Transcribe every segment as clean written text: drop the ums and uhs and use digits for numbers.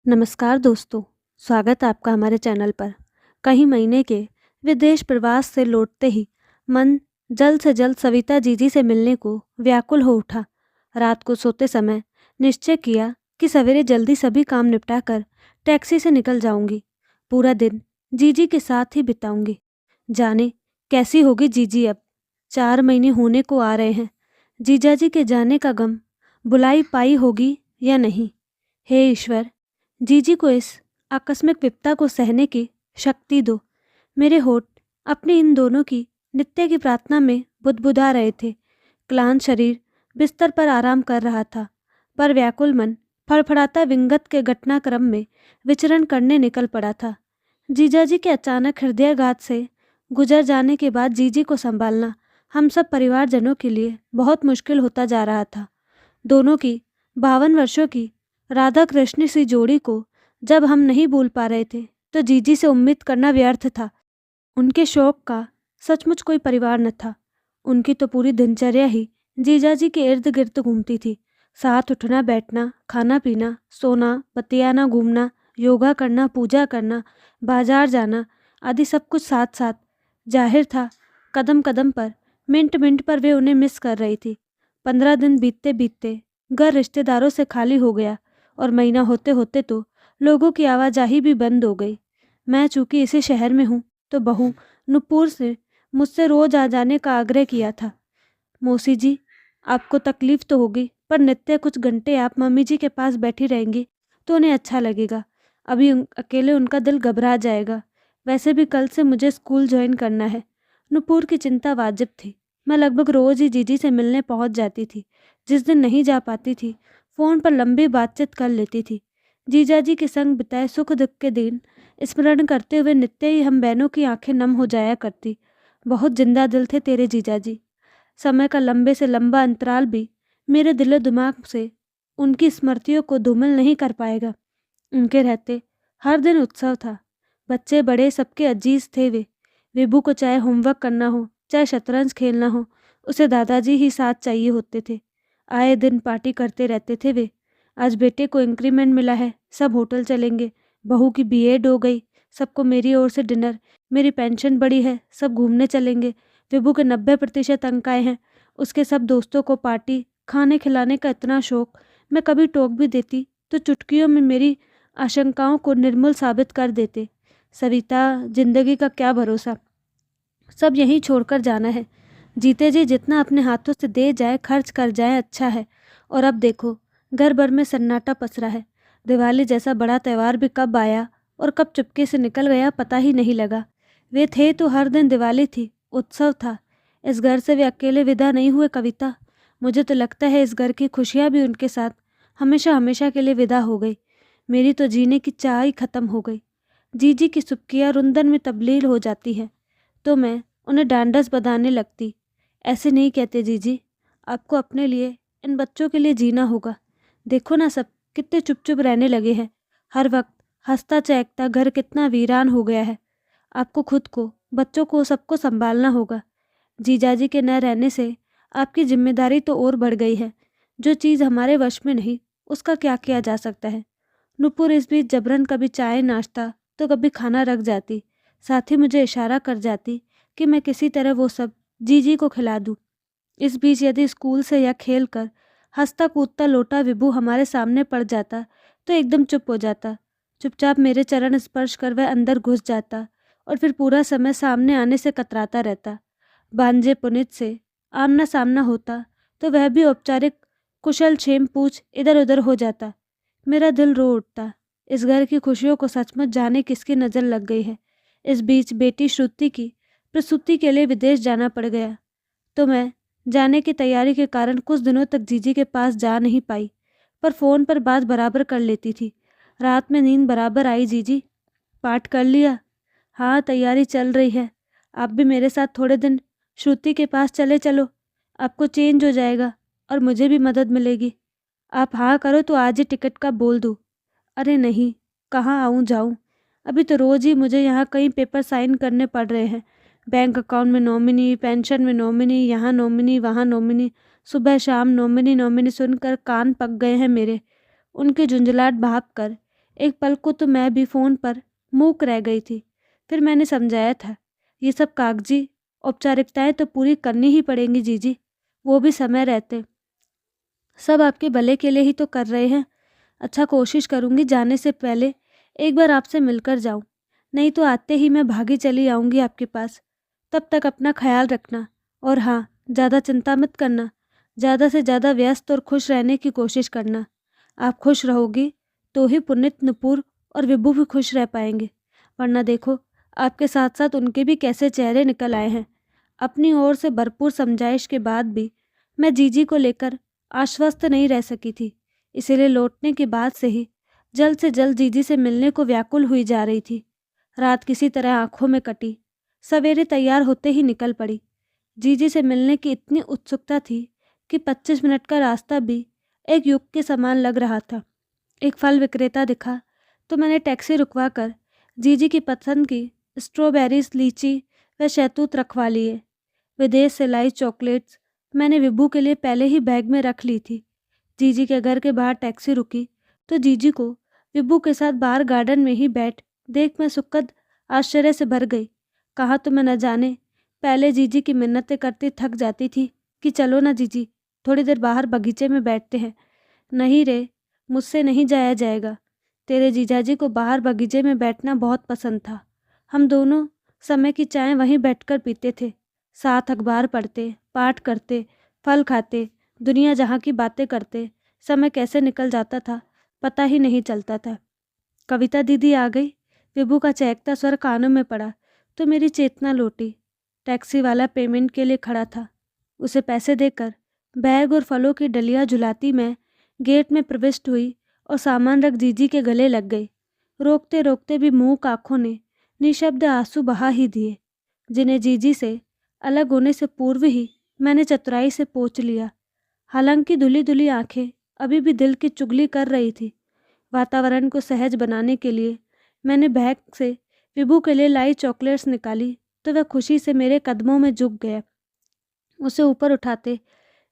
नमस्कार दोस्तों, स्वागत है आपका हमारे चैनल पर। कई महीने के विदेश प्रवास से लौटते ही मन जल्द से जल्द सविता जीजी से मिलने को व्याकुल हो उठा। रात को सोते समय निश्चय किया कि सवेरे जल्दी सभी काम निपटाकर टैक्सी से निकल जाऊंगी। पूरा दिन जीजी के साथ ही बिताऊंगी। जाने कैसी होगी जीजी अब। 4 महीने होने को आ रहे हैं। जीजाजी के जाने का गम बुलाई पाई होगी या नहीं। हे ईश्वर, जीजी को इस आकस्मिक विपदा को सहने की शक्ति दो। मेरे होठ अपने इन दोनों की नित्य की प्रार्थना में बुदबुदा रहे थे। क्लांत शरीर बिस्तर पर आराम कर रहा था, पर व्याकुल मन फड़फड़ाता विंगत के घटनाक्रम में विचरण करने निकल पड़ा था। जीजाजी के अचानक हृदयाघात से गुजर जाने के बाद जीजी को संभालना हम सब परिवारजनों के लिए बहुत मुश्किल होता जा रहा था। दोनों की 52 वर्षों की राधा कृष्ण सी जोड़ी को जब हम नहीं भूल पा रहे थे तो जीजी से उम्मीद करना व्यर्थ था। उनके शौक का सचमुच कोई परिवार न था। उनकी तो पूरी दिनचर्या ही जीजाजी के इर्द गिर्द घूमती थी। साथ उठना बैठना, खाना पीना, सोना, बतियाना, घूमना, योगा करना, पूजा करना, बाजार जाना आदि सब कुछ साथ साथ। जाहिर था कदम कदम पर, मिनट मिनट पर वे उन्हें मिस कर रही थी। 15 दिन बीतते बीतते घर रिश्तेदारों से खाली हो गया और महीना होते होते तो लोगों की आवाजाही भी बंद हो गई। मैं चूंकि इसी शहर में हूँ तो बहू नुपुर से मुझसे रोज आ जाने का आग्रह किया था। मौसी जी, आपको तकलीफ तो होगी, पर नित्य कुछ घंटे आप मम्मी जी के पास बैठी रहेंगी तो उन्हें अच्छा लगेगा। अभी अकेले उनका दिल घबरा जाएगा। वैसे भी कल से मुझे स्कूल ज्वाइन करना है। नुपुर की चिंता वाजिब थी। मैं लगभग रोज ही जीजी से मिलने पहुंच जाती थी। जिस दिन नहीं जा पाती थी फ़ोन पर लंबी बातचीत कर लेती थी। जीजाजी के संग बिताए सुख दुख के दिन स्मरण करते हुए नित्य ही हम बहनों की आंखें नम हो जाया करती। बहुत जिंदा दिल थे तेरे जीजाजी। समय का लंबे से लंबा अंतराल भी मेरे दिलो दिमाग से उनकी स्मृतियों को धूमिल नहीं कर पाएगा। उनके रहते हर दिन उत्सव था। बच्चे बड़े सबके अजीज थे वे। विभू को चाहे होमवर्क करना हो, चाहे शतरंज खेलना हो, उसे दादाजी ही साथ चाहिए होते थे। आए दिन पार्टी करते रहते थे वे। आज बेटे को इंक्रीमेंट मिला है, सब होटल चलेंगे। बहू की बीएड हो गई, सबको मेरी ओर से डिनर। मेरी पेंशन बढ़ी है, सब घूमने चलेंगे। विभू के 90% अंक आए हैं, उसके सब दोस्तों को पार्टी खाने खिलाने का इतना शौक। मैं कभी टोक भी देती तो चुटकियों में मेरी आशंकाओं को निर्मूल साबित कर देते। सविता, जिंदगी का क्या भरोसा, सब यहीं छोड़कर जाना है। जीते जी जितना अपने हाथों से दे जाए, खर्च कर जाए, अच्छा है। और अब देखो घर भर में सन्नाटा पसरा है। दिवाली जैसा बड़ा त्यौहार भी कब आया और कब चुपके से निकल गया पता ही नहीं लगा। वे थे तो हर दिन दिवाली थी, उत्सव था। इस घर से वे अकेले विदा नहीं हुए कविता। मुझे तो लगता है इस घर की खुशियाँ भी उनके साथ हमेशा हमेशा के लिए विदा हो गई। मेरी तो जीने की चाह ही खत्म हो गई। जीजी की सुबकियाँ रुंदन में तब्दील हो जाती है तो मैं उन्हें डांडस बंधाने लगती। ऐसे नहीं कहते जीजी, आपको अपने लिए, इन बच्चों के लिए जीना होगा। देखो ना सब कितने चुप चुप रहने लगे हैं। हर वक्त हंसता चहकता घर कितना वीरान हो गया है। आपको खुद को, बच्चों को, सबको संभालना होगा। जीजाजी के न रहने से आपकी जिम्मेदारी तो और बढ़ गई है। जो चीज़ हमारे वश में नहीं उसका क्या किया जा सकता है। नुपुर इस बीच जबरन कभी चाय नाश्ता तो कभी खाना रख जाती। साथ ही मुझे इशारा कर जाती कि मैं किसी तरह वो सब जीजी को खिला दूँ। इस बीच यदि स्कूल से या खेल कर हंसता कूदता लौटा विभू हमारे सामने पड़ जाता तो एकदम चुप हो जाता। चुपचाप मेरे चरण स्पर्श कर वह अंदर घुस जाता और फिर पूरा समय सामने आने से कतराता रहता। भांजे पुनित से आमना सामना होता तो वह भी औपचारिक कुशल क्षेम पूछ इधर उधर हो जाता। मेरा दिल रो उठता। इस घर की खुशियों को सचमुच जाने किसकी नज़र लग गई है। इस बीच बेटी श्रुति की प्रसूति के लिए विदेश जाना पड़ गया तो मैं जाने की तैयारी के कारण कुछ दिनों तक जीजी के पास जा नहीं पाई, पर फ़ोन पर बात बराबर कर लेती थी। रात में नींद बराबर आई। जीजी, पाठ कर लिया? हाँ, तैयारी चल रही है। आप भी मेरे साथ थोड़े दिन श्रुति के पास चले चलो, आपको चेंज हो जाएगा और मुझे भी मदद मिलेगी। आप हाँ करो तो आज ही टिकट का बोल दूँ। अरे नहीं, कहाँ आऊँ जाऊँ, अभी तो रोज़ ही मुझे यहाँ कई पेपर साइन करने पड़ रहे हैं। बैंक अकाउंट में नॉमिनी, पेंशन में नॉमिनी, यहाँ नॉमिनी, वहाँ नॉमिनी। सुबह शाम नॉमिनी नॉमिनी सुनकर कान पक गए हैं मेरे। उनकी झुंझलाहट भाप कर एक पल को तो मैं भी फ़ोन पर मूक रह गई थी। फिर मैंने समझाया था, ये सब कागजी औपचारिकताएं तो पूरी करनी ही पड़ेंगी जीजी, वो भी समय रहते। सब आपके भले के लिए ही तो कर रहे हैं। अच्छा, कोशिश करूंगी जाने से पहले एक बार आपसे मिलकर जाऊं, नहीं तो आते ही मैं भागी चली आऊंगी आपके पास। तब तक अपना ख्याल रखना, और हाँ, ज़्यादा चिंता मत करना। ज़्यादा से ज़्यादा व्यस्त और खुश रहने की कोशिश करना। आप खुश रहोगी तो ही पुनीत, नुपुर और विभू भी खुश रह पाएंगे। वरना देखो, आपके साथ साथ उनके भी कैसे चेहरे निकल आए हैं। अपनी ओर से भरपूर समझाइश के बाद भी मैं जीजी को लेकर आश्वस्त नहीं रह सकी थी। इसीलिए लौटने के बाद से जल्द जीजी से मिलने को व्याकुल हुई जा रही थी। रात किसी तरह आंखों में कटी। सवेरे तैयार होते ही निकल पड़ी। जीजी से मिलने की इतनी उत्सुकता थी कि 25 मिनट का रास्ता भी एक युग के समान लग रहा था। एक फल विक्रेता दिखा तो मैंने टैक्सी रुकवा कर जीजी की पसंद की स्ट्रॉबेरीज, लीची व शहतूत रखवा लिए। विदेश से लाई चॉकलेट्स मैंने विभू के लिए पहले ही बैग में रख ली थी। जीजी के घर के बाहर टैक्सी रुकी तो जीजी को विभू के साथ बाहर गार्डन में ही बैठ देख मैं सुखद आश्चर्य से भर गई। कहाँ तो मैं न जाने पहले जीजी की मिन्नतें करती थक जाती थी कि चलो ना जीजी, थोड़ी देर बाहर बगीचे में बैठते हैं। नहीं रे, मुझसे नहीं जाया जाएगा। तेरे जीजाजी को बाहर बगीचे में बैठना बहुत पसंद था। हम दोनों समय की चाय वहीं बैठकर पीते थे, साथ अखबार पढ़ते, पाठ करते, फल खाते, दुनिया जहाँ की बातें करते। समय कैसे निकल जाता था पता ही नहीं चलता था। कविता दीदी आ गई। विभू का चहकता स्वर कानों में पड़ा तो मेरी चेतना लौटी। टैक्सी वाला पेमेंट के लिए खड़ा था। उसे पैसे देकर बैग और फलों की डलियां झुलाती मैं गेट में प्रविष्ट हुई और सामान रख जीजी के गले लग गई। रोकते रोकते भी मूक आंखों ने निशब्द आंसू बहा ही दिए, जिन्हें जीजी से अलग होने से पूर्व ही मैंने चतुराई से पोंछ लिया। हालांकि धुली धुली आंखें अभी भी दिल की चुगली कर रही थी। वातावरण को सहज बनाने के लिए मैंने बैग से विभू के लिए लाई चॉकलेट्स निकाली तो वह खुशी से मेरे कदमों में झुक गया। उसे ऊपर उठाते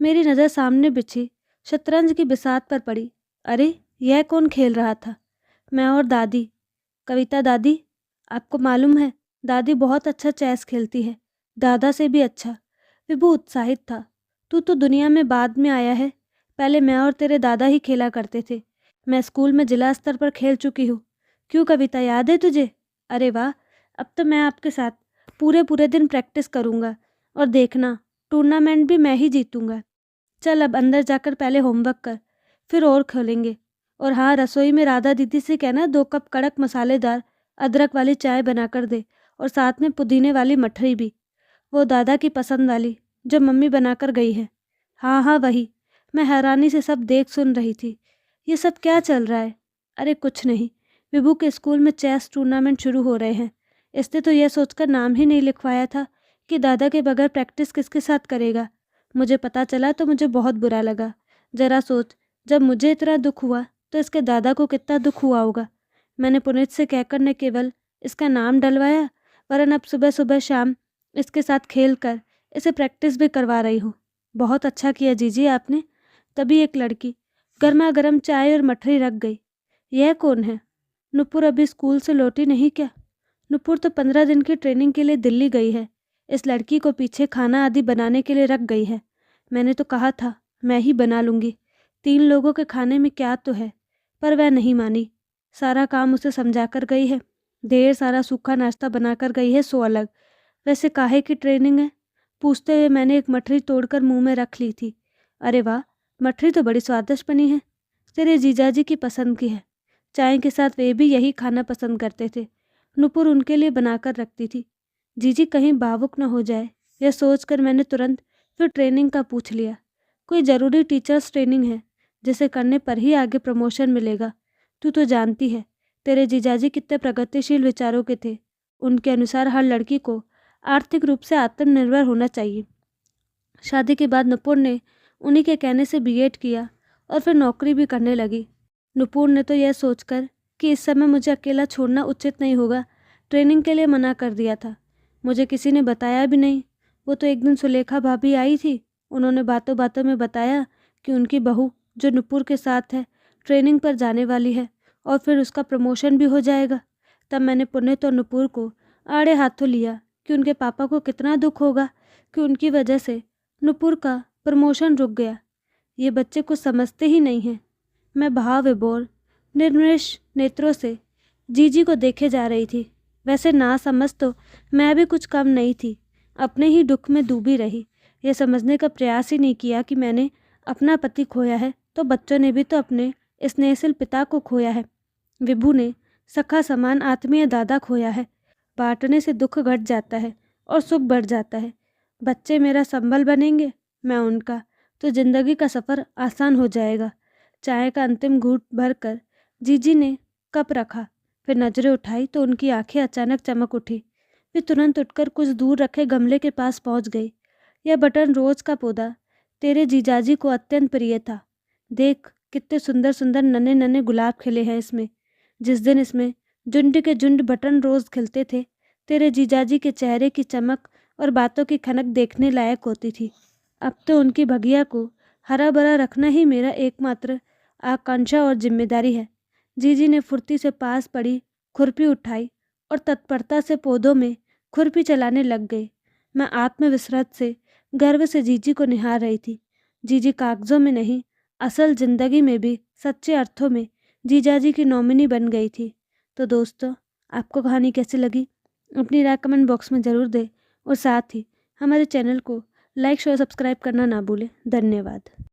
मेरी नज़र सामने बिछी शतरंज की बिसात पर पड़ी। अरे, यह कौन खेल रहा था? मैं और दादी। कविता दादी, आपको मालूम है दादी बहुत अच्छा चेस खेलती है, दादा से भी अच्छा। विभू उत्साहित था। तू तो दुनिया में बाद में आया है, पहले मैं और तेरे दादा ही खेला करते थे। मैं स्कूल में जिला स्तर पर खेल चुकी हूँ। क्यों कविता, याद है तुझे? अरे वाह, अब तो मैं आपके साथ पूरे पूरे दिन प्रैक्टिस करूँगा, और देखना टूर्नामेंट भी मैं ही जीतूँगा। चल अब अंदर जाकर पहले होमवर्क कर, फिर और खेलेंगे। और हाँ, रसोई में राधा दीदी से कहना 2 कप कड़क मसालेदार अदरक वाली चाय बनाकर दे, और साथ में पुदीने वाली मठरी भी, वो दादा की पसंद वाली जो मम्मी बनाकर गई है। हाँ हाँ, वही। मैं हैरानी से सब देख सुन रही थी। ये सब क्या चल रहा है? अरे कुछ नहीं, विभू के स्कूल में चेस टूर्नामेंट शुरू हो रहे हैं। इसने तो यह सोचकर नाम ही नहीं लिखवाया था कि दादा के बगैर प्रैक्टिस किसके साथ करेगा। मुझे पता चला तो मुझे बहुत बुरा लगा। जरा सोच, जब मुझे इतना दुख हुआ तो इसके दादा को कितना दुख हुआ होगा। मैंने पुनीत से कहकर न केवल इसका नाम डलवाया, वरन अब सुबह सुबह शाम इसके साथ खेल कर इसे प्रैक्टिस भी करवा रही हूँ। बहुत अच्छा किया जीजी आपने। तभी एक लड़की गर्मा गर्म चाय और मठरी रख गई। यह कौन है? नुपुर अभी स्कूल से लौटी नहीं क्या? नुपुर तो 15 दिन की ट्रेनिंग के लिए दिल्ली गई है। इस लड़की को पीछे खाना आदि बनाने के लिए रख गई है। मैंने तो कहा था मैं ही बना लूँगी, 3 लोगों के खाने में क्या तो है। पर वह नहीं मानी। सारा काम उसे समझा कर गई है। ढेर सारा सूखा नाश्ता बनाकर गई है, सो अलग। वैसे काहे की ट्रेनिंग है? पूछते हुए मैंने एक मठरी तोड़कर मुंह में रख ली थी। अरे वाह, मठरी तो बड़ी स्वादिष्ट बनी है। तेरे जीजाजी की पसंद की है। चाय के साथ वे भी यही खाना पसंद करते थे। नुपुर उनके लिए बनाकर रखती थी। जीजी कहीं भावुक न हो जाए, यह सोचकर मैंने तुरंत फिर ट्रेनिंग का पूछ लिया। कोई ज़रूरी टीचर्स ट्रेनिंग है जिसे करने पर ही आगे प्रमोशन मिलेगा? तू तो जानती है तेरे जीजाजी कितने प्रगतिशील विचारों के थे। उनके अनुसार हर लड़की को आर्थिक रूप से आत्मनिर्भर होना चाहिए। शादी के बाद नुपुर ने उन्हीं के कहने से बीएड किया और फिर नौकरी भी करने लगी। नुपुर ने तो यह सोचकर कि इस समय मुझे अकेला छोड़ना उचित नहीं होगा, ट्रेनिंग के लिए मना कर दिया था। मुझे किसी ने बताया भी नहीं। वो तो एक दिन सुलेखा भाभी आई थी। उन्होंने बातों बातों में बताया कि उनकी बहू जो नुपुर के साथ है ट्रेनिंग पर जाने वाली है और फिर उसका प्रमोशन भी हो जाएगा। तब मैंने पुनीत और नुपुर को आड़े हाथों लिया कि उनके पापा को कितना दुख होगा कि उनकी वजह से नुपुर का प्रमोशन रुक गया। ये बच्चे कुछ समझते ही नहीं हैं। मैं भाव विभोर निर्मृश नेत्रों से जीजी को देखे जा रही थी। वैसे ना समझ तो मैं भी कुछ कम नहीं थी। अपने ही दुख में डूबी रही। यह समझने का प्रयास ही नहीं किया कि मैंने अपना पति खोया है तो बच्चों ने भी तो अपने स्नेहशील पिता को खोया है। विभू ने सखा समान आत्मीय दादा खोया है। बांटने से दुख घट जाता है और सुख बढ़ जाता है। बच्चे मेरा संबल बनेंगे, मैं उनका, तो जिंदगी का सफ़र आसान हो जाएगा। चाय का अंतिम घूंट भरकर जीजी ने कप रखा, फिर नजरें उठाई तो उनकी आंखें अचानक चमक उठी। वे तुरंत उठकर कुछ दूर रखे गमले के पास पहुंच गई। यह बटन रोज का पौधा तेरे जीजाजी को अत्यंत प्रिय था। देख कितने सुंदर सुंदर नन्हे नन्हे गुलाब खिले हैं इसमें। जिस दिन इसमें झुंड के झुंड बटन रोज खिलते थे, तेरे जीजाजी के चेहरे की चमक और बातों की खनक देखने लायक होती थी। अब तो उनकी भगिया को हरा भरा रखना ही मेरा एकमात्र आकांक्षा और जिम्मेदारी है। जीजी ने फुर्ती से पास पड़ी खुरपी उठाई और तत्परता से पौधों में खुरपी चलाने लग गई। मैं आत्मविस्मृत से गर्व से जीजी को निहार रही थी। जीजी कागजों में नहीं, असल जिंदगी में भी सच्चे अर्थों में जीजाजी की नॉमिनी बन गई थी। तो दोस्तों, आपको कहानी कैसी लगी अपनी राय कमेंट बॉक्स में ज़रूर दें और साथ ही हमारे चैनल को लाइक शेयर सब्सक्राइब करना ना भूलें। धन्यवाद।